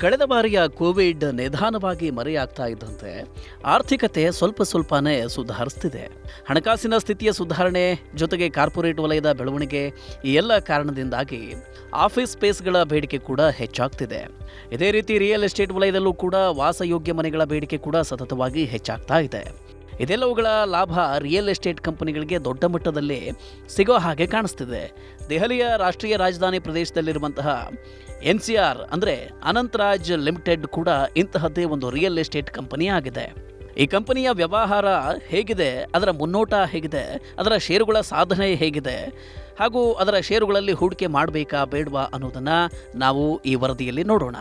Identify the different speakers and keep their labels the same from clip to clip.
Speaker 1: ಕಳೆದ ಬಾರಿಯ ಕೋವಿಡ್ ನಿಧಾನವಾಗಿ ಮರೆಯಾಗ್ತಾ ಇದ್ದಂತೆ ಆರ್ಥಿಕತೆ ಸ್ವಲ್ಪನೇ ಸುಧಾರಿಸ್ತಿದೆ. ಹಣಕಾಸಿನ ಸ್ಥಿತಿಯ ಸುಧಾರಣೆ ಜೊತೆಗೆ ಕಾರ್ಪೊರೇಟ್ ವಲಯದ ಬೆಳವಣಿಗೆ, ಈ ಎಲ್ಲ ಕಾರಣದಿಂದಾಗಿ ಆಫೀಸ್ ಸ್ಪೇಸ್ಗಳ ಬೇಡಿಕೆ ಕೂಡ ಹೆಚ್ಚಾಗ್ತಿದೆ. ಇದೇ ರೀತಿ ರಿಯಲ್ ಎಸ್ಟೇಟ್ ವಲಯದಲ್ಲೂ ಕೂಡ ವಾಸಯೋಗ್ಯ ಮನೆಗಳ ಬೇಡಿಕೆ ಕೂಡ ಸತತವಾಗಿ ಹೆಚ್ಚಾಗ್ತಾ ಇದೆ. ಇದೆಲ್ಲವುಗಳ ಲಾಭ ರಿಯಲ್ ಎಸ್ಟೇಟ್ ಕಂಪನಿಗಳಿಗೆ ದೊಡ್ಡ ಮಟ್ಟದಲ್ಲಿ ಸಿಗೋ ಹಾಗೆ ಕಾಣಿಸ್ತಿದೆ. ದೆಹಲಿಯ ರಾಷ್ಟ್ರೀಯ ರಾಜಧಾನಿ ಪ್ರದೇಶದಲ್ಲಿರುವಂತಹ NCR ಅಂದರೆ ಅನಂತರಾಜ್ ಲಿಮಿಟೆಡ್ ಕೂಡ ಇಂತಹದ್ದೇ ಒಂದು ರಿಯಲ್ ಎಸ್ಟೇಟ್ ಕಂಪನಿ ಆಗಿದೆ. ಈ ಕಂಪನಿಯ ವ್ಯವಹಾರ ಹೇಗಿದೆ, ಅದರ ಮುನ್ನೋಟ ಹೇಗಿದೆ, ಅದರ ಷೇರುಗಳ ಸಾಧನೆ ಹೇಗಿದೆ, ಹಾಗೂ ಅದರ ಷೇರುಗಳಲ್ಲಿ ಹೂಡಿಕೆ ಮಾಡಬೇಕಾ ಬೇಡವಾ ಅನ್ನೋದನ್ನು ನಾವು ಈ ವರದಿಯಲ್ಲಿ ನೋಡೋಣ.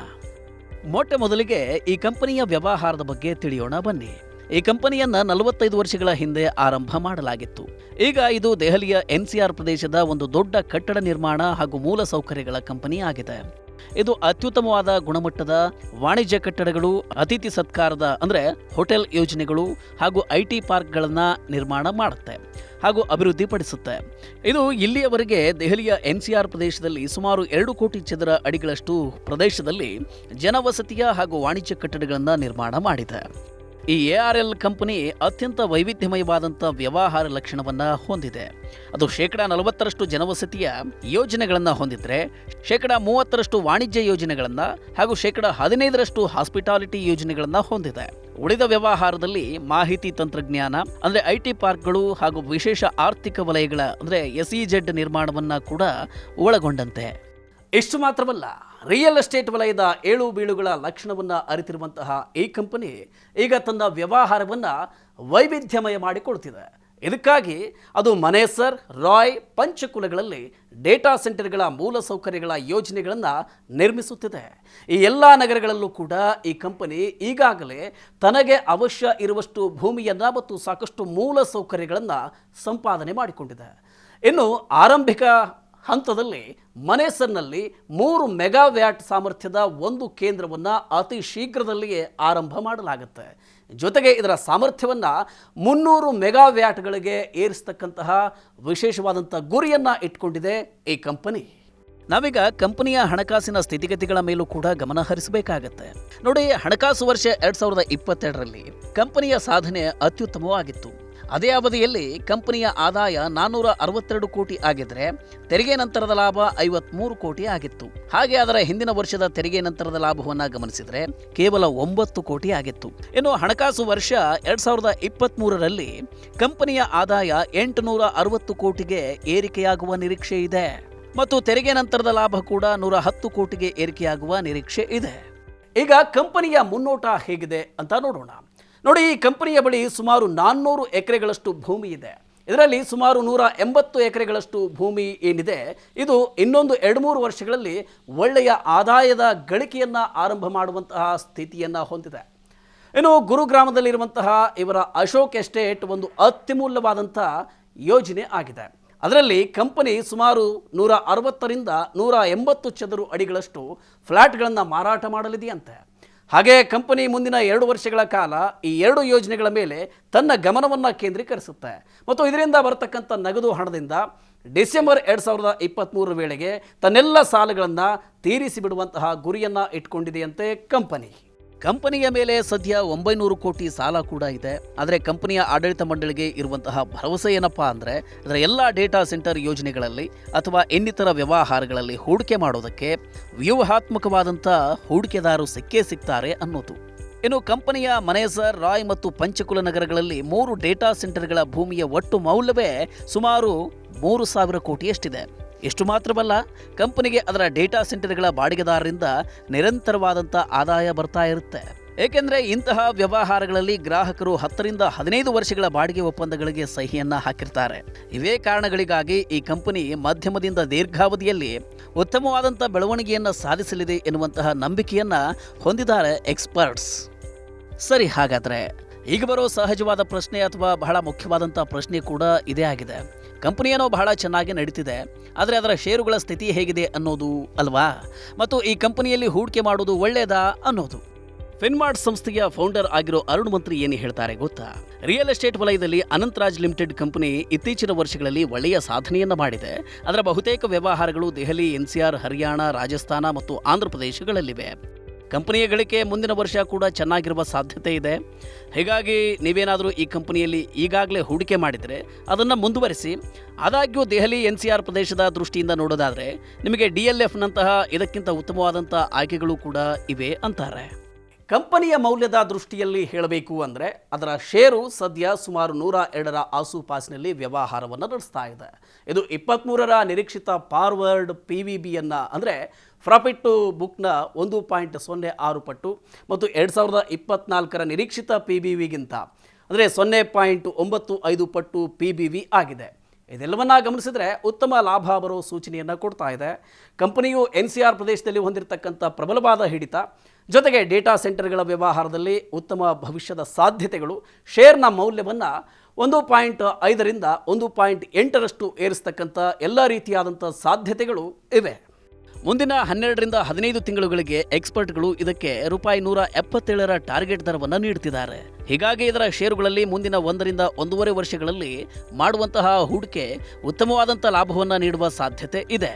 Speaker 1: ಮೊಟ್ಟ ಮೊದಲಿಗೆ ಈ ಕಂಪನಿಯ ವ್ಯವಹಾರದ ಬಗ್ಗೆ ತಿಳಿಯೋಣ ಬನ್ನಿ. ಈ ಕಂಪನಿಯನ್ನ 45 ವರ್ಷಗಳ ಹಿಂದೆ ಆರಂಭ ಮಾಡಲಾಗಿತ್ತು. ಈಗ ಇದು ದೆಹಲಿಯ NCR ಪ್ರದೇಶದ ಒಂದು ದೊಡ್ಡ ಕಟ್ಟಡ ನಿರ್ಮಾಣ ಹಾಗೂ ಮೂಲ ಸೌಕರ್ಯಗಳ ಕಂಪನಿ ಆಗಿದೆ. ಇದು ಅತ್ಯುತ್ತಮವಾದ ಗುಣಮಟ್ಟದ ವಾಣಿಜ್ಯ ಕಟ್ಟಡಗಳು, ಅತಿಥಿ ಸತ್ಕಾರದ ಅಂದರೆ ಹೋಟೆಲ್ ಯೋಜನೆಗಳು ಹಾಗೂ IT ಪಾರ್ಕ್ಗಳನ್ನ ನಿರ್ಮಾಣ ಮಾಡುತ್ತೆ ಹಾಗೂ ಅಭಿವೃದ್ಧಿಪಡಿಸುತ್ತೆ. ಇದು ಇಲ್ಲಿಯವರೆಗೆ ದೆಹಲಿಯ NCR ಪ್ರದೇಶದಲ್ಲಿ ಸುಮಾರು 2 ಕೋಟಿ ಚದರ ಅಡಿಗಳಷ್ಟು ಪ್ರದೇಶದಲ್ಲಿ ಜನವಸತಿಯ ಹಾಗೂ ವಾಣಿಜ್ಯ ಕಟ್ಟಡಗಳನ್ನು ನಿರ್ಮಾಣ ಮಾಡಿದೆ. ಈ ARL ಕಂಪನಿ ಅತ್ಯಂತ ವೈವಿಧ್ಯಮಯವಾದಂಥ ವ್ಯವಹಾರ ಲಕ್ಷಣವನ್ನು ಹೊಂದಿದೆ. ಅದು 40% ಜನವಸತಿಯ ಯೋಜನೆಗಳನ್ನು ಹೊಂದಿದ್ರೆ, 30% ವಾಣಿಜ್ಯ ಯೋಜನೆಗಳನ್ನು ಹಾಗೂ 15% ಹಾಸ್ಪಿಟಾಲಿಟಿ ಯೋಜನೆಗಳನ್ನು ಹೊಂದಿದೆ. ಉಳಿದ ವ್ಯವಹಾರದಲ್ಲಿ ಮಾಹಿತಿ ತಂತ್ರಜ್ಞಾನ ಅಂದರೆ IT ಪಾರ್ಕ್ಗಳು ಹಾಗೂ ವಿಶೇಷ ಆರ್ಥಿಕ ವಲಯಗಳ ಅಂದರೆ SEZ ನಿರ್ಮಾಣವನ್ನು ಕೂಡ ಒಳಗೊಂಡಂತೆ. ಇಷ್ಟು ಮಾತ್ರವಲ್ಲ, ರಿಯಲ್ ಎಸ್ಟೇಟ್ ವಲಯದ ಏಳು ಬೀಳುಗಳ ಲಕ್ಷಣವನ್ನು ಅರಿತಿರುವಂತಹ ಈ ಕಂಪನಿ ಈಗ ತನ್ನ ವ್ಯವಹಾರವನ್ನು ವೈವಿಧ್ಯಮಯ ಮಾಡಿಕೊಳ್ತಿದೆ. ಇದಕ್ಕಾಗಿ ಅದು ಮನೇಸರ್, ರಾಯ್, ಪಂಚಕುಲಗಳಲ್ಲಿ ಡೇಟಾ ಸೆಂಟರ್ಗಳ ಮೂಲಸೌಕರ್ಯಗಳ ಯೋಜನೆಗಳನ್ನು ನಿರ್ಮಿಸುತ್ತಿದೆ. ಈ ಎಲ್ಲ ನಗರಗಳಲ್ಲೂ ಕೂಡ ಈ ಕಂಪನಿ ಈಗಾಗಲೇ ತನಗೆ ಅವಶ್ಯ ಇರುವಷ್ಟು ಭೂಮಿಯನ್ನು ಮತ್ತು ಸಾಕಷ್ಟು ಮೂಲಸೌಕರ್ಯಗಳನ್ನು ಸಂಪಾದನೆ ಮಾಡಿಕೊಂಡಿದೆ. ಇನ್ನು ಆರಂಭಿಕ ಹಂತದಲ್ಲಿ ಮನೇಸರ್ನಲ್ಲಿ 3 ಮೆಗಾವ್ಯಾಟ್ ಸಾಮರ್ಥ್ಯದ ಒಂದು ಕೇಂದ್ರವನ್ನು ಅತಿ ಶೀಘ್ರದಲ್ಲಿಯೇ ಆರಂಭ ಮಾಡಲಾಗುತ್ತೆ. ಜೊತೆಗೆ ಇದರ ಸಾಮರ್ಥ್ಯವನ್ನು 300 ಮೆಗಾವ್ಯಾಟ್ಗಳಿಗೆ ಏರಿಸತಕ್ಕಂತಹ ವಿಶೇಷವಾದಂಥ ಗುರಿಯನ್ನು ಇಟ್ಕೊಂಡಿದೆ ಈ ಕಂಪನಿ. ನಾವೀಗ ಕಂಪನಿಯ ಹಣಕಾಸಿನ ಸ್ಥಿತಿಗತಿಗಳ ಮೇಲೂ ಕೂಡ ಗಮನ ಹರಿಸಬೇಕಾಗತ್ತೆ. ನೋಡಿ, ಹಣಕಾಸು ವರ್ಷ 2022ರಲ್ಲಿ ಕಂಪನಿಯ ಸಾಧನೆ ಅತ್ಯುತ್ತಮವಾಗಿತ್ತು. ಅದೇ ಅವಧಿಯಲ್ಲಿ ಕಂಪನಿಯ ಆದಾಯ 462 ಕೋಟಿ ಆಗಿದ್ರೆ ತೆರಿಗೆ ನಂತರದ ಲಾಭ 53 ಕೋಟಿ ಆಗಿತ್ತು. ಹಾಗೆ ಅದರ ಹಿಂದಿನ ವರ್ಷದ ತೆರಿಗೆ ನಂತರದ ಲಾಭವನ್ನು ಗಮನಿಸಿದರೆ ಕೇವಲ 9 ಕೋಟಿ ಆಗಿತ್ತು. ಇನ್ನು ಹಣಕಾಸು ವರ್ಷ 2023ರಲ್ಲಿ ಕಂಪನಿಯ ಆದಾಯ 860 ಕೋಟಿಗೆ ಏರಿಕೆಯಾಗುವ ನಿರೀಕ್ಷೆ ಇದೆ ಮತ್ತು ತೆರಿಗೆ ನಂತರದ ಲಾಭ ಕೂಡ 110 ಕೋಟಿಗೆ ಏರಿಕೆಯಾಗುವ ನಿರೀಕ್ಷೆ ಇದೆ. ಈಗ ಕಂಪನಿಯ ಮುನ್ನೋಟ ಹೇಗಿದೆ ಅಂತ ನೋಡೋಣ. ನೋಡಿ, ಈ ಕಂಪನಿಯ ಬಳಿ ಸುಮಾರು 400 ಎಕರೆಗಳಷ್ಟು ಭೂಮಿ ಇದೆ. ಇದರಲ್ಲಿ ಸುಮಾರು 180 ಎಕರೆಗಳಷ್ಟು ಭೂಮಿ ಏನಿದೆ, ಇದು ಇನ್ನೊಂದು 2-3 ವರ್ಷಗಳಲ್ಲಿ ಒಳ್ಳೆಯ ಆದಾಯದ ಗಳಿಕೆಯನ್ನು ಆರಂಭ ಮಾಡುವಂತಹ ಸ್ಥಿತಿಯನ್ನು ಹೊಂದಿದೆ. ಇನ್ನು ಗುರುಗ್ರಾಮದಲ್ಲಿರುವಂತಹ ಇವರ ಅಶೋಕ್ ಎಸ್ಟೇಟ್ ಒಂದು ಅತ್ಯಮೂಲ್ಯವಾದಂಥ ಯೋಜನೆ ಆಗಿದೆ. ಅದರಲ್ಲಿ ಕಂಪನಿ ಸುಮಾರು 160ರಿಂದ 180 ಚದುರು ಅಡಿಗಳಷ್ಟು ಫ್ಲ್ಯಾಟ್ಗಳನ್ನು ಮಾರಾಟ ಮಾಡಲಿದೆಯಂತೆ. ಹಾಗೆ ಕಂಪನಿ ಮುಂದಿನ 2 ವರ್ಷಗಳ ಕಾಲ ಈ 2 ಯೋಜನೆಗಳ ಮೇಲೆ ತನ್ನ ಗಮನವನ್ನು ಕೇಂದ್ರೀಕರಿಸುತ್ತೆ ಮತ್ತು ಇದರಿಂದ ಬರತಕ್ಕಂಥ ನಗದು ಹಣದಿಂದ ಡಿಸೆಂಬರ್ 2023 ವೇಳೆಗೆ ತನ್ನೆಲ್ಲ ಸಾಲಗಳನ್ನು ತೀರಿಸಿ ಬಿಡುವಂತಹ ಗುರಿಯನ್ನು ಇಟ್ಕೊಂಡಿದೆಯಂತೆ ಕಂಪನಿಯ ಮೇಲೆ ಸದ್ಯ 900 ಕೋಟಿ ಸಾಲ ಕೂಡ ಇದೆ. ಆದರೆ ಕಂಪನಿಯ ಆಡಳಿತ ಮಂಡಳಿಗೆ ಇರುವಂತಹ ಭರವಸೆ ಏನಪ್ಪಾ ಅಂದರೆ ಅದರ ಎಲ್ಲ ಡೇಟಾ ಸೆಂಟರ್ ಯೋಜನೆಗಳಲ್ಲಿ ಅಥವಾ ಇನ್ನಿತರ ವ್ಯವಹಾರಗಳಲ್ಲಿ ಹೂಡಿಕೆ ಮಾಡೋದಕ್ಕೆ ವ್ಯೂಹಾತ್ಮಕವಾದಂಥ ಹೂಡಿಕೆದಾರರು ಸಿಗ್ತಾರೆ ಅನ್ನೋದು. ಇನ್ನು ಕಂಪನಿಯ ಮನೇಸರ್, ರಾಯ್ ಮತ್ತು ಪಂಚಕುಲ ನಗರಗಳಲ್ಲಿ 3 ಡೇಟಾ ಸೆಂಟರ್ಗಳ ಭೂಮಿಯ ಒಟ್ಟು ಮೌಲ್ಯವೇ ಸುಮಾರು 3,000 ಕೋಟಿಯಷ್ಟಿದೆ. ಇಷ್ಟು ಮಾತ್ರವಲ್ಲ, ಕಂಪನಿಗೆ ಅದರ ಡೇಟಾ ಸೆಂಟರ್ಗಳ ಬಾಡಿಗೆದಾರರಿಂದ ನಿರಂತರವಾದಂಥ ಆದಾಯ ಬರ್ತಾ ಇರುತ್ತೆ. ಏಕೆಂದರೆ ಇಂತಹ ವ್ಯವಹಾರಗಳಲ್ಲಿ ಗ್ರಾಹಕರು 10ರಿಂದ 15 ವರ್ಷಗಳ ಬಾಡಿಗೆ ಒಪ್ಪಂದಗಳಿಗೆ ಸಹಿಯನ್ನು ಹಾಕಿರ್ತಾರೆ. ಇವೇ ಕಾರಣಗಳಿಗಾಗಿ ಈ ಕಂಪನಿ ಮಧ್ಯಮದಿಂದ ದೀರ್ಘಾವಧಿಯಲ್ಲಿ ಉತ್ತಮವಾದಂಥ ಬೆಳವಣಿಗೆಯನ್ನು ಸಾಧಿಸಲಿದೆ ಎನ್ನುವಂತಹ ನಂಬಿಕೆಯನ್ನು ಹೊಂದಿದ್ದಾರೆ ಎಕ್ಸ್ಪರ್ಟ್ಸ್. ಸರಿ, ಹಾಗಾದರೆ ಈಗ ಬರೋ ಸಹಜವಾದ ಪ್ರಶ್ನೆ ಅಥವಾ ಬಹಳ ಮುಖ್ಯವಾದಂಥ ಪ್ರಶ್ನೆ ಕೂಡ ಇದೇ ಆಗಿದೆ. ಕಂಪನಿಯೇನೋ ಬಹಳ ಚೆನ್ನಾಗಿ ನಡೀತಿದೆ, ಆದರೆ ಅದರ ಷೇರುಗಳ ಸ್ಥಿತಿ ಹೇಗಿದೆ ಅನ್ನೋದು ಅಲ್ವಾ? ಮತ್ತು ಈ ಕಂಪನಿಯಲ್ಲಿ ಹೂಡಿಕೆ ಮಾಡೋದು ಒಳ್ಳೆಯದಾ ಅನ್ನೋದು. ಫಿನ್ಮಾರ್ಟ್ ಸಂಸ್ಥೆಯ ಫೌಂಡರ್ ಆಗಿರೋ ಅರುಣ್ ಮಂತ್ರಿ ಏನು ಹೇಳ್ತಾರೆ ಗೊತ್ತಾ? ರಿಯಲ್ ಎಸ್ಟೇಟ್ ವಲಯದಲ್ಲಿ ಅನಂತರಾಜ್ ಲಿಮಿಟೆಡ್ ಕಂಪನಿ ಇತ್ತೀಚಿನ ವರ್ಷಗಳಲ್ಲಿ ಒಳ್ಳೆಯ ಸಾಧನೆಯನ್ನ ಮಾಡಿದೆ. ಅದರ ಬಹುತೇಕ ವ್ಯವಹಾರಗಳು ದೆಹಲಿ, ಎನ್ಸಿಆರ್, ಹರಿಯಾಣ, ರಾಜಸ್ಥಾನ ಮತ್ತು ಆಂಧ್ರ ಪ್ರದೇಶಗಳಲ್ಲಿವೆ. ಕಂಪನಿಯ ಗಳಿಕೆ ಮುಂದಿನ ವರ್ಷ ಕೂಡ ಚೆನ್ನಾಗಿರುವ ಸಾಧ್ಯತೆ ಇದೆ. ಹೀಗಾಗಿ ನೀವೇನಾದರೂ ಈ ಕಂಪನಿಯಲ್ಲಿ ಈಗಾಗಲೇ ಹೂಡಿಕೆ ಮಾಡಿದರೆ ಅದನ್ನು ಮುಂದುವರಿಸಿ. ಆದಾಗ್ಯೂ ದೆಹಲಿ, ಎನ್ಸಿಆರ್ ಪ್ರದೇಶದ ದೃಷ್ಟಿಯಿಂದ ನೋಡೋದಾದರೆ ನಿಮಗೆ DLFನಂತಹ ಇದಕ್ಕಿಂತ ಉತ್ತಮವಾದಂಥ ಆಯ್ಕೆಗಳು ಕೂಡ ಇವೆ ಅಂತಾರೆ. ಕಂಪನಿಯ ಮೌಲ್ಯದ ದೃಷ್ಟಿಯಲ್ಲಿ ಹೇಳಬೇಕು ಅಂದರೆ ಅದರ ಷೇರು ಸದ್ಯ ಸುಮಾರು 102ರ ಆಸುಪಾಸಿನಲ್ಲಿ ವ್ಯವಹಾರವನ್ನು ನಡೆಸ್ತಾ ಇದೆ. ಇದು 23ರ ನಿರೀಕ್ಷಿತ ಫಾರ್ವರ್ಡ್ PVBಯನ್ನು ಅಂದರೆ ಪ್ರಾಫಿಟ್ ಟು ಬುಕ್ನ 1.06 ಪಟ್ಟು ಮತ್ತು 2024ರ ನಿರೀಕ್ಷಿತ PBVಗಿಂತ ಅಂದರೆ 0.95 ಪಟ್ಟು PBV ಆಗಿದೆ. ಇದೆಲ್ಲವನ್ನ ಗಮನಿಸಿದರೆ ಉತ್ತಮ ಲಾಭ ಬರೋ ಸೂಚನೆಯನ್ನು ಕೊಡ್ತಾ ಇದೆ. ಕಂಪನಿಯು NCR ಪ್ರದೇಶದಲ್ಲಿ ಹೊಂದಿರತಕ್ಕಂಥ ಪ್ರಬಲವಾದ ಹಿಡಿತ ಜೊತೆಗೆ ಡೇಟಾ ಸೆಂಟರ್ಗಳ ವ್ಯವಹಾರದಲ್ಲಿ ಉತ್ತಮ ಭವಿಷ್ಯದ ಸಾಧ್ಯತೆಗಳು ಶೇರ್ನ ಮೌಲ್ಯವನ್ನು 1.5ರಿಂದ 1.8ರಷ್ಟು ಏರಿಸ್ತಕ್ಕಂಥ ಎಲ್ಲ ರೀತಿಯಾದಂಥ ಸಾಧ್ಯತೆಗಳು ಇವೆ. ಮುಂದಿನ 12ರಿಂದ 15 ತಿಂಗಳುಗಳಿಗೆ ಎಕ್ಸ್ಪರ್ಟ್ಗಳು ಇದಕ್ಕೆ ರೂಪಾಯಿ 177ರ ಟಾರ್ಗೆಟ್ ದರವನ್ನು ನೀಡುತ್ತಿದ್ದಾರೆ. ಹೀಗಾಗಿ ಇದರ ಷೇರುಗಳಲ್ಲಿ ಮುಂದಿನ 1ರಿಂದ 1.5 ವರ್ಷಗಳಲ್ಲಿ ಮಾಡುವಂತಹ ಹೂಡಿಕೆ ಉತ್ತಮವಾದಂಥ ಲಾಭವನ್ನು ನೀಡುವ ಸಾಧ್ಯತೆ ಇದೆ.